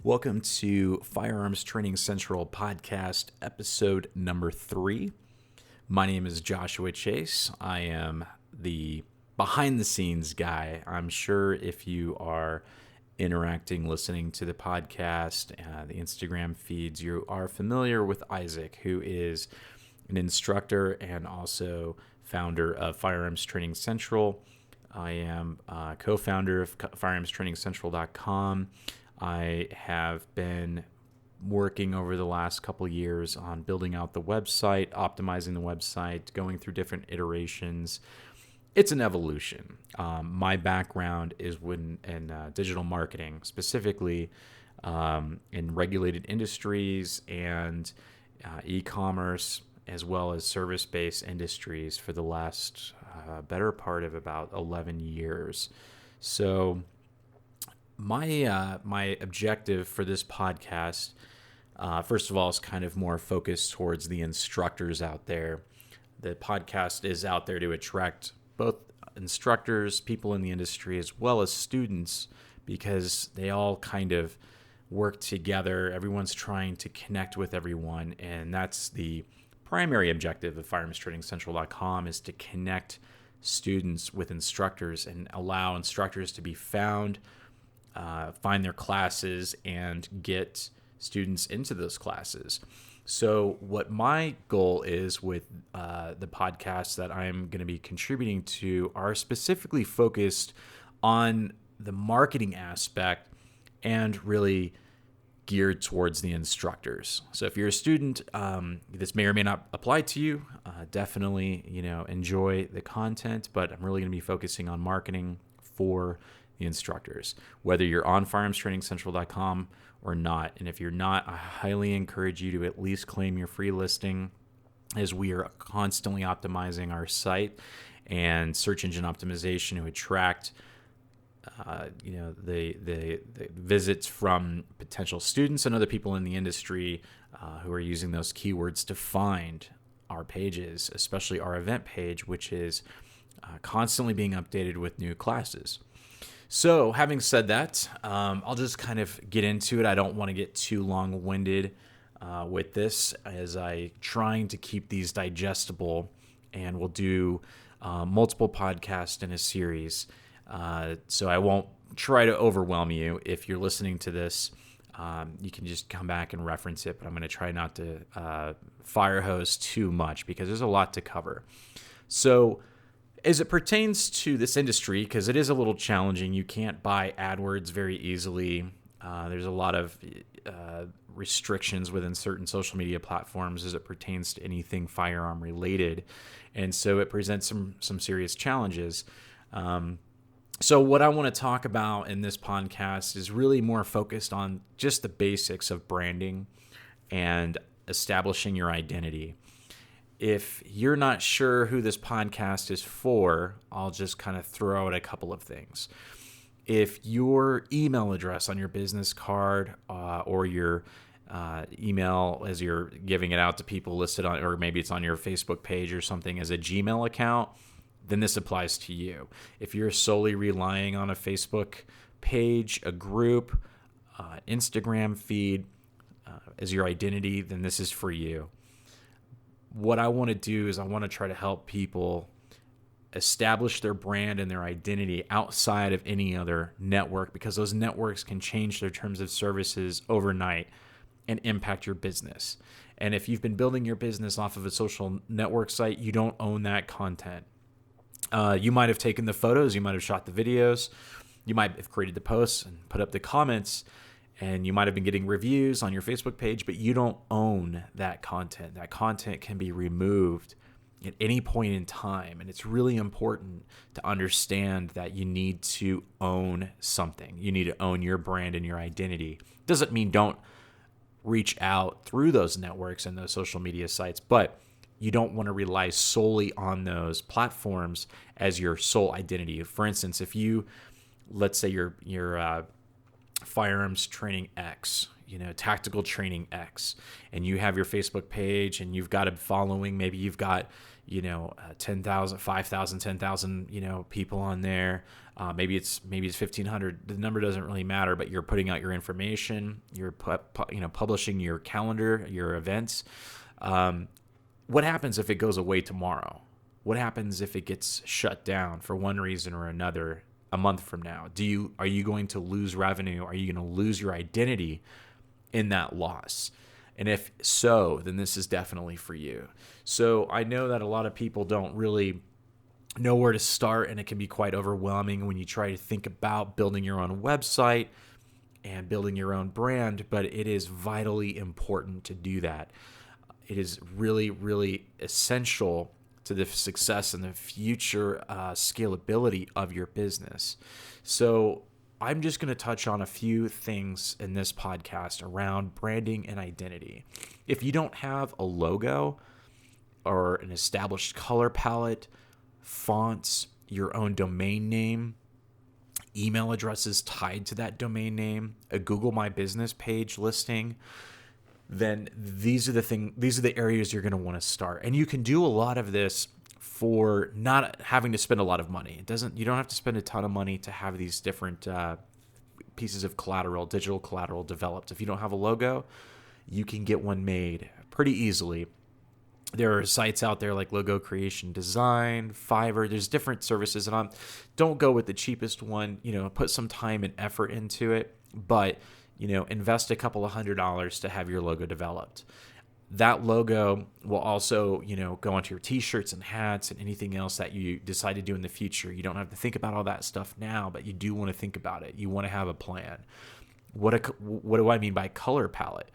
Welcome to Firearms Training Central podcast, episode number 3. My name is Joshua Chase. I am the behind-the-scenes guy. I'm sure if you are interacting, listening to the podcast, the Instagram feeds, you are familiar with Isaac, who is an instructor and also founder of Firearms Training Central. I am co-founder of FirearmsTrainingCentral.com. I have been working over the last couple years on building out the website, optimizing the website, going through different iterations. It's an evolution. My background is in digital marketing, specifically in regulated industries and e-commerce, as well as service-based industries for the last better part of about 11 years. So my objective for this podcast, first of all, is kind of more focused towards the instructors out there. The podcast is out there to attract both instructors, people in the industry, as well as students, because they all kind of work together. Everyone's trying to connect with everyone, and that's the primary objective of FirearmsTrainingCentral.com, is to connect students with instructors and allow instructors to be found, find their classes, and get students into those classes. So what my goal is with the podcasts that I'm going to be contributing to are specifically focused on the marketing aspect and really geared towards the instructors. So if you're a student, this may or may not apply to you. Definitely, enjoy the content, but I'm really going to be focusing on marketing for the instructors, whether you're on FirearmsTrainingCentral.com or not. And if you're not, I highly encourage you to at least claim your free listing, as we are constantly optimizing our site and search engine optimization to attract the visits from potential students and other people in the industry who are using those keywords to find our pages, especially our event page, which is constantly being updated with new classes. So having said that, I'll just kind of get into it. I don't want to get too long-winded with this, as I trying to keep these digestible, and we'll do multiple podcasts in a series. So I won't try to overwhelm you. If you're listening to this, you can just come back and reference it, but I'm going to try not to fire hose too much because there's a lot to cover. So as it pertains to this industry, because it is a little challenging, you can't buy AdWords very easily. There's a lot of restrictions within certain social media platforms as it pertains to anything firearm related. And so it presents some serious challenges. So what I want to talk about in this podcast is really more focused on just the basics of branding and establishing your identity. If you're not sure who this podcast is for, I'll just kind of throw out a couple of things. If your email address on your business card or your email as you're giving it out to people listed on, or maybe it's on your Facebook page or something as a Gmail account, then this applies to you. If you're solely relying on a Facebook page, a group, Instagram feed as your identity, then this is for you. What I want to do is I want to try to help people establish their brand and their identity outside of any other network, because those networks can change their terms of services overnight and impact your business. And if you've been building your business off of a social network site, you don't own that content. You might have taken the photos, you might have shot the videos, you might have created the posts and put up the comments, and you might have been getting reviews on your Facebook page, but you don't own that content. That content can be removed at any point in time, and it's really important to understand that you need to own something. You need to own your brand and your identity. Doesn't mean don't reach out through those networks and those social media sites, but you don't want to rely solely on those platforms as your sole identity. For instance, if you, let's say you're Firearms Training X, Tactical Training X, and you have your Facebook page and you've got a following, maybe you've got, 10,000, 5,000, 10,000, people on there. Maybe it's 1,500. The number doesn't really matter, but you're putting out your information. You're publishing your calendar, your events. What happens if it goes away tomorrow? What happens if it gets shut down for one reason or another a month from now? Are you going to lose revenue? Are you going to lose your identity in that loss? And if so, then this is definitely for you. So I know that a lot of people don't really know where to start, and it can be quite overwhelming when you try to think about building your own website and building your own brand, but it is vitally important to do that. It is really, really essential to the success and the future scalability of your business. So I'm just going to touch on a few things in this podcast around branding and identity. If you don't have a logo or an established color palette, fonts, your own domain name, email addresses tied to that domain name, a Google My Business page listing, then these are the areas you're going to want to start. And you can do a lot of this for not having to spend a lot of money. You don't have to spend a ton of money to have these different pieces of collateral, digital collateral developed. If you don't have a logo, you can get one made pretty easily. There are sites out there like Logo Creation Design, Fiverr. There's different services, and don't go with the cheapest one. Put some time and effort into it, but invest a couple of $100 to have your logo developed. That logo will also, go onto your t-shirts and hats and anything else that you decide to do in the future. You don't have to think about all that stuff now, but you do want to think about it. You want to have a plan. What do I mean by color palette?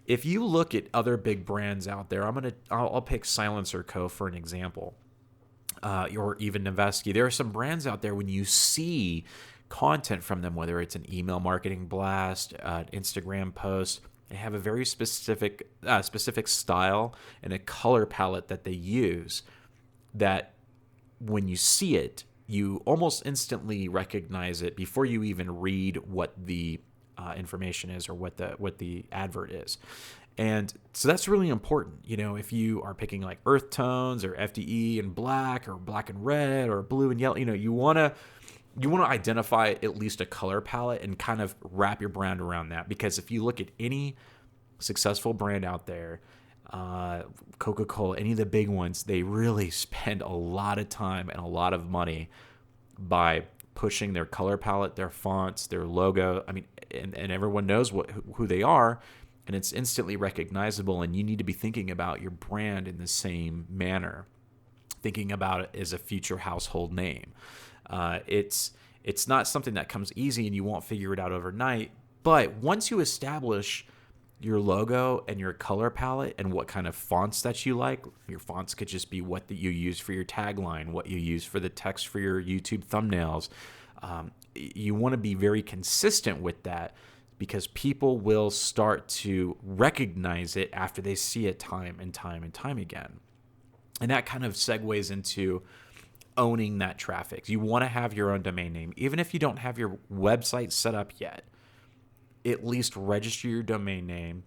If you look at other big brands out there, I'll pick Silencer Co. for an example, or even Noveski. There are some brands out there when you see content from them, whether it's an email marketing blast, an Instagram post, they have a very specific style and a color palette that they use that when you see it, you almost instantly recognize it before you even read what the information is or what the advert is. And so that's really important. If you are picking like earth tones or FDE and black or black and red or blue and yellow, you want to identify at least a color palette and kind of wrap your brand around that. Because if you look at any successful brand out there, Coca-Cola, any of the big ones, they really spend a lot of time and a lot of money by pushing their color palette, their fonts, their logo. I mean, and everyone knows who they are, and it's instantly recognizable. And you need to be thinking about your brand in the same manner, thinking about it as a future household name. It's not something that comes easy and you won't figure it out overnight. But once you establish your logo and your color palette and what kind of fonts that you like, your fonts could just be what that you use for your tagline, what you use for the text for your YouTube thumbnails. You want to be very consistent with that because people will start to recognize it after they see it time and time and time again. And that kind of segues into owning that traffic. You want to have your own domain name. Even if you don't have your website set up yet, at least register your domain name.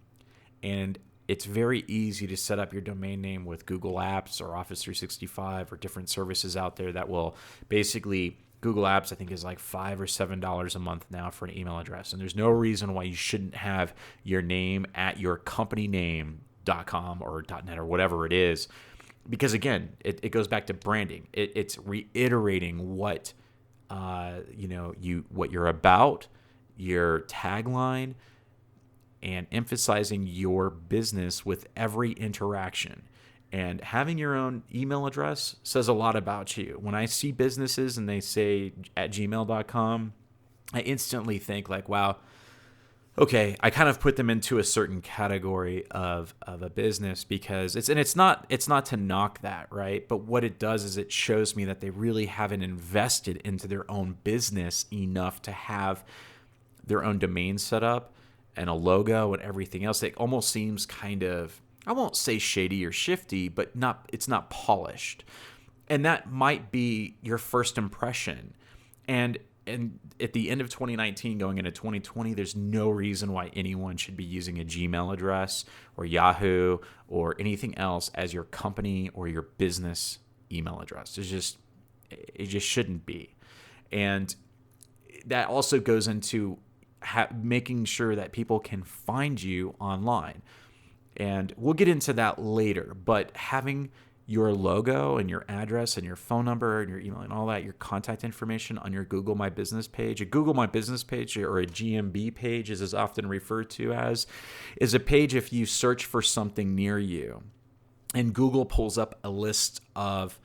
And it's very easy to set up your domain name with Google Apps or Office 365 or different services out there that will basically, Google Apps I think is like $5 or $7 a month now for an email address. And there's no reason why you shouldn't have your name at your companyname.com or .net or whatever it is. Because again, it goes back to branding. It's reiterating what what you're about, your tagline, and emphasizing your business with every interaction. And having your own email address says a lot about you. When I see businesses and they say at gmail.com, I instantly think like, wow, okay, I kind of put them into a certain category of a business because it's not to knock that, right? But what it does is it shows me that they really haven't invested into their own business enough to have their own domain set up and a logo and everything else. It almost seems kind of, I won't say shady or shifty, but it's not polished. And that might be your first impression. And at the end of 2019 going into 2020, there's no reason why anyone should be using a Gmail address or Yahoo or anything else as your company or your business email address. It just shouldn't be. And that also goes into making sure that people can find you online. And we'll get into that later, but having your logo and your address and your phone number and your email and all that, your contact information on your Google My Business page. A Google My Business page, or a GMB page as is often referred to as, is a page if you search for something near you. And Google pulls up a list of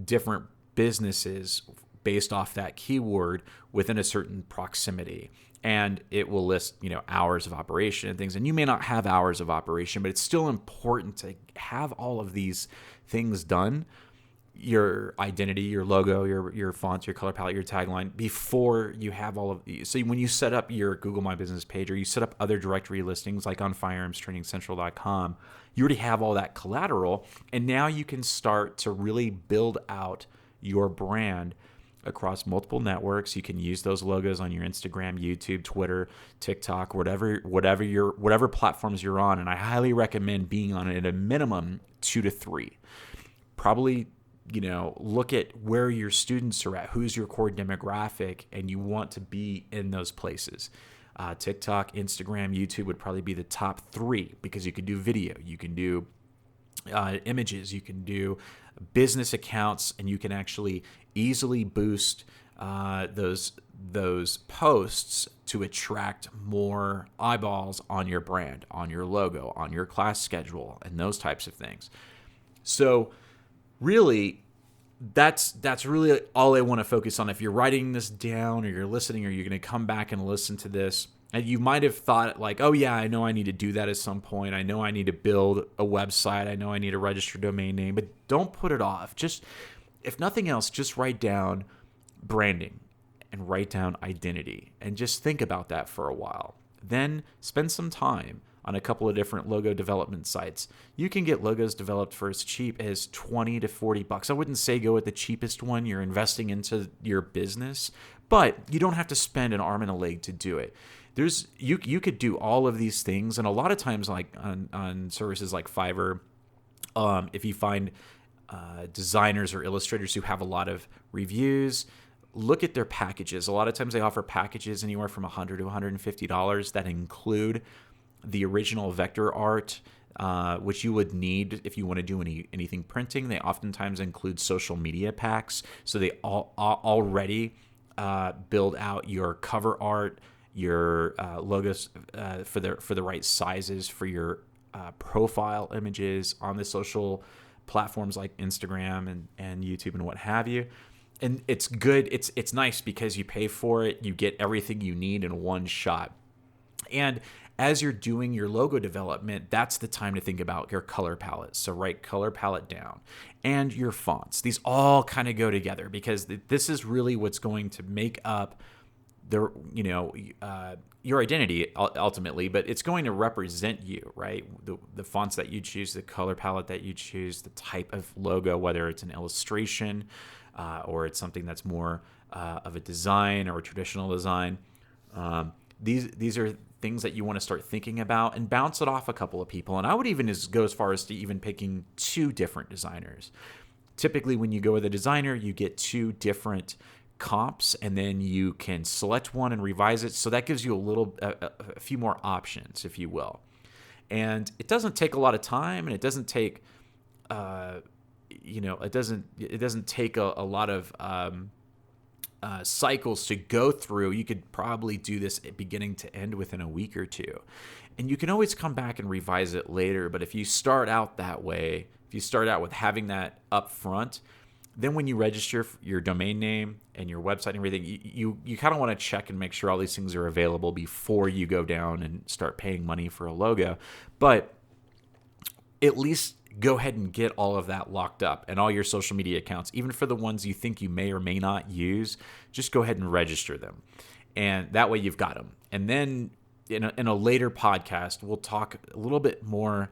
different businesses based off that keyword within a certain proximity. And it will list, hours of operation and things. And you may not have hours of operation, but it's still important to have all of these things done, your identity, your logo, your fonts, your color palette, your tagline, before you have all of these. So when you set up your Google My Business page, or you set up other directory listings like on Firearms, TrainingCentral.com, you already have all that collateral. And now you can start to really build out your brand across multiple networks. You can use those logos on your Instagram, YouTube, Twitter, TikTok, whatever platforms you're on. And I highly recommend being on it at a minimum 2 to 3. Probably, look at where your students are at, who's your core demographic, and you want to be in those places. TikTok, Instagram, YouTube would probably be the top 3, because you can do video, you can do images, you can do business accounts, and you can actually easily boost those posts to attract more eyeballs on your brand, on your logo, on your class schedule, and those types of things. So really, that's really all I want to focus on. If you're writing this down, or you're listening, or you're going to come back and listen to this, and you might have thought like, oh yeah, I know I need to do that at some point. I know I need to build a website. I know I need to register a domain name, but don't put it off. Just, if nothing else, just write down branding and write down identity, and just think about that for a while. Then spend some time on a couple of different logo development sites. You can get logos developed for as cheap as $20 to $40. I wouldn't say go with the cheapest one. You're investing into your business, but you don't have to spend an arm and a leg to do it. You could do all of these things, and a lot of times, like on services like Fiverr, if you find designers or illustrators who have a lot of reviews, look at their packages. A lot of times they offer packages anywhere from $100 to $150 that include the original vector art, which you would need if you want to do anything printing. They oftentimes include social media packs, so they already build out your cover art, your logos for the right sizes for your profile images on the social platforms like Instagram and YouTube and what have you. And it's good. It's nice because you pay for it. You get everything you need in one shot. And as you're doing your logo development, that's the time to think about your color palette. So write color palette down, and your fonts. These all kind of go together, because this is really what's going to make up your identity ultimately, but it's going to represent you, right? The fonts that you choose, the color palette that you choose, the type of logo, whether it's an illustration or it's something that's more of a design or a traditional design. These are things that you want to start thinking about, and bounce it off a couple of people. And I would even go as far as to even picking 2 different designers. Typically, when you go with a designer, you get 2 different comps, and then you can select one and revise it. So that gives you a few more options, if you will. And it doesn't take a lot of time, and it doesn't take, it doesn't take a lot of cycles to go through. You could probably do this beginning to end within a week or 2. And you can always come back and revise it later. But if you start out that way, if you start out with having that up front, then when you register your domain name and your website and everything, you kind of want to check and make sure all these things are available before you go down and start paying money for a logo. But at least go ahead and get all of that locked up, and all your social media accounts, even for the ones you think you may or may not use, just go ahead and register them. And that way you've got them. And then in a later podcast, we'll talk a little bit more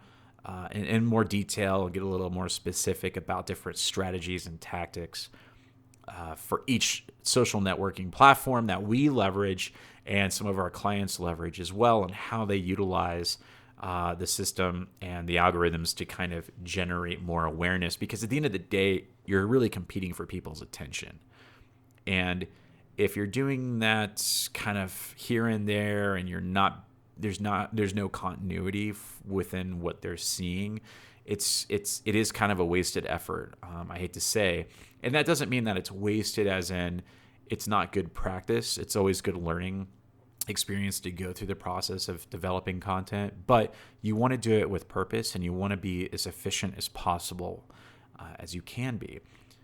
in more detail, and get a little more specific about different strategies and tactics for each social networking platform that we leverage and some of our clients leverage as well, and how they utilize the system and the algorithms to kind of generate more awareness, because at the end of the day, you're really competing for people's attention. And if you're doing that kind of here and there, and there's no continuity within what they're seeing, it is kind of a wasted effort. I hate to say, and that doesn't mean that it's wasted as in it's not good practice. It's always good learning experience to go through the process of developing content, but you want to do it with purpose, and you want to be as efficient as possible as you can be.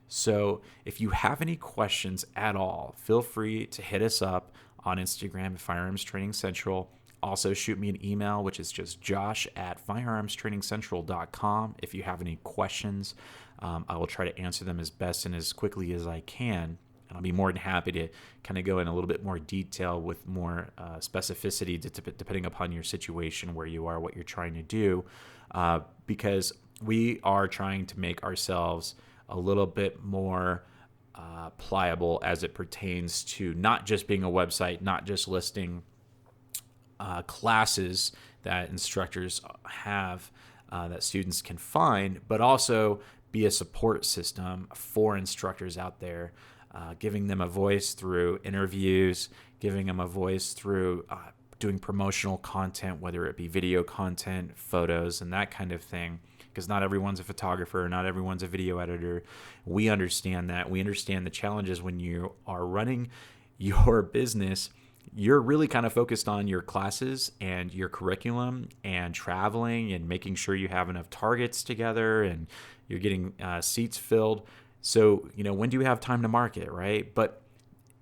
So if you have any questions at all, feel free to hit us up on Instagram at Firearms Training Central. Also, shoot me an email, which is just josh@firearmstrainingcentral.com. If you have any questions, I will try to answer them as best and as quickly as I can. And I'll be more than happy to kind of go in a little bit more detail with more specificity depending upon your situation, where you are, what you're trying to do, because we are trying to make ourselves a little bit more pliable as it pertains to not just being a website, not just listing classes that instructors have that students can find, but also be a support system for instructors out there, giving them a voice through interviews, giving them a voice through doing promotional content, whether it be video content, photos, and that kind of thing. Because not everyone's a photographer, not everyone's a video editor. We understand that. We understand the challenges when you are running your business. You're really kind of focused on your classes and your curriculum and traveling and making sure you have enough targets together and you're getting seats filled. So, when do you have time to market, right? But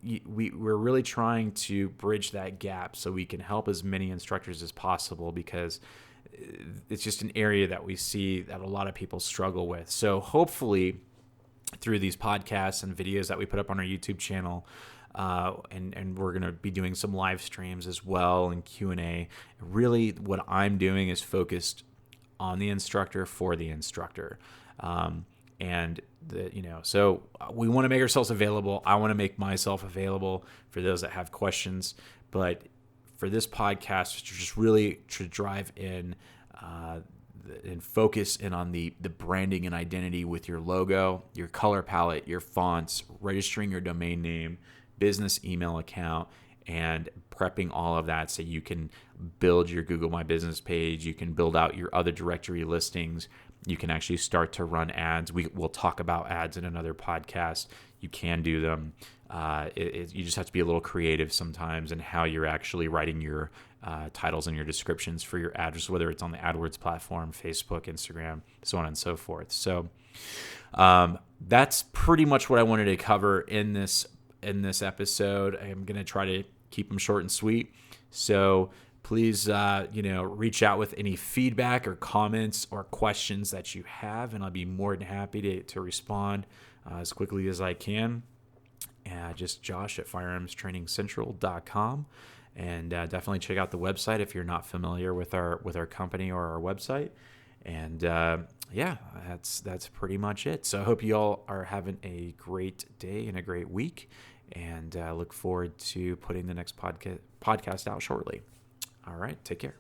we're really trying to bridge that gap so we can help as many instructors as possible, because it's just an area that we see that a lot of people struggle with. So hopefully through these podcasts and videos that we put up on our YouTube channel, and we're going to be doing some live streams as well and Q&A. Really what I'm doing is focused on the instructor for the instructor. So we want to make ourselves available. I want to make myself available for those that have questions, but for this podcast, just really to drive in and focus in on the branding and identity with your logo, your color palette, your fonts, registering your domain name, business email account, and prepping all of that so you can build your Google My Business page. You can build out your other directory listings. You can actually start to run ads. We'll talk about ads in another podcast. You can do them. You just have to be a little creative sometimes in how you're actually writing your titles and your descriptions for your ads, whether it's on the AdWords platform, Facebook, Instagram, so on and so forth. So that's pretty much what I wanted to cover in this episode. I'm going to try to keep them short and sweet. So please, reach out with any feedback or comments or questions that you have, and I'll be more than happy to respond as quickly as I can. Just josh@firearmstrainingcentral.com, and definitely check out the website if you're not familiar with our company or our website. And that's pretty much it. So I hope you all are having a great day and a great week, and look forward to putting the next podcast out shortly. All right, take care.